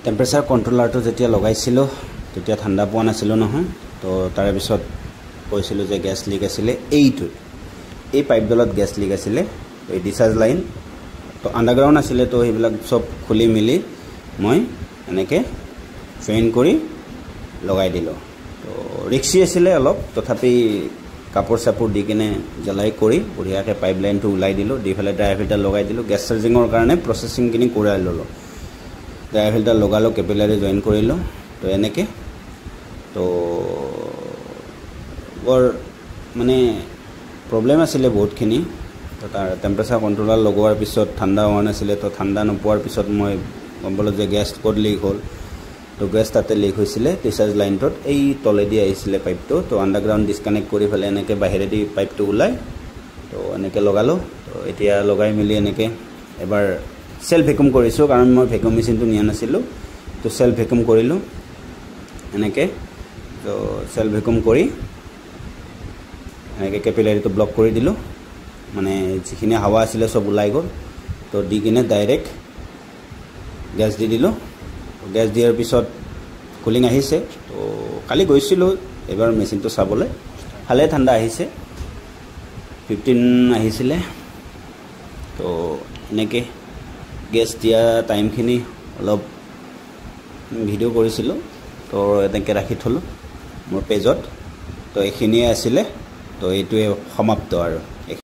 Temperature কণ্ট্ৰলাৰটো যেতিয়া লগাইছিলোঁ তেতিয়া ঠাণ্ডা পোৱা নাছিলোঁ নহয়। তো তাৰে পিছত কৈছিলোঁ যে গেছ লিক আছিলে এই পাইপডালত গেছ লিক আছিলে। তো এই ডিচাৰ্জ লাইন তো আণ্ডাৰগ্ৰাউণ্ড আছিলে। তো সেইবিলাক চব খুলি মেলি মই এনেকৈ ফেন কৰি লগাই দিলোঁ। তো ৰিক্সি আছিলে অলপ, তথাপি কাপোৰ চাপোৰ দি কিনে জ্বলাই কৰি বঢ়িয়াকৈ পাইপ লাইনটো ওলাই দিলোঁ, দি পেলাই ড্ৰাই ফিল্টাৰ লগাই দিলোঁ। গেছ চাৰ্জিঙৰ কাৰণে প্ৰচেছিংখিনি কৰাই ল'লোঁ। ড্ৰাই ফিল্টাৰ লগালোঁ, কেপিলাৰী জইন কৰিলোঁ। তো এনেকৈ তো বৰ মানে প্ৰব্লেম আছিলে বহুতখিনি। তো তাৰ টেম্পাৰেচাৰ কণ্ট্ৰলাৰ লগোৱাৰ পিছত ঠাণ্ডা হোৱা নাছিলে। তো ঠাণ্ডা নোপোৱাৰ পিছত মই গম পালোঁ যে গেছ ক'ত লিক হ'ল। তো গেছ তাতে লিক হৈছিলে ডিচাৰ্জ লাইনটোত, এই তলেদি আহিছিলে পাইপটো। তো আণ্ডাৰগ্ৰাউণ্ড ডিছকানেক্ট কৰি পেলাই এনেকৈ বাহিৰেদি পাইপটো ওলাই তো এনেকৈ লগালোঁ। তো এতিয়া লগাই মেলি এনেকৈ এবাৰ চেল্ফ ভেকুম কৰিছোঁ, কাৰণ মই ভেকুম মেচিনটো নিয়া নাছিলোঁ। তো চেল্ফ ভেকুম কৰিলোঁ এনেকৈ। তো চেল্ফ ভেকুম কৰি এনেকৈ কেপিলাৰীটো ব্লক কৰি দিলোঁ, মানে যিখিনি হাৱা আছিলে চব ওলাই গ'ল। তো দি কিনে ডাইৰেক্ট গেছ দি দিলোঁ। গেছ দিয়াৰ পিছত কুলিং আহিছে। তো কালি গৈছিলোঁ এবাৰ মেচিনটো চাবলৈ, ভালে ঠাণ্ডা আহিছে, 15 আহিছিলে। তো এনেকৈ গেছ দিয়া টাইমখিনি অলপ ভিডিঅ' কৰিছিলোঁ। তো এনেকৈ ৰাখি থ'লোঁ মোৰ পেজত। তো এইখিনিয়ে আছিলে। তো এইটোৱে সমাপ্ত আৰু।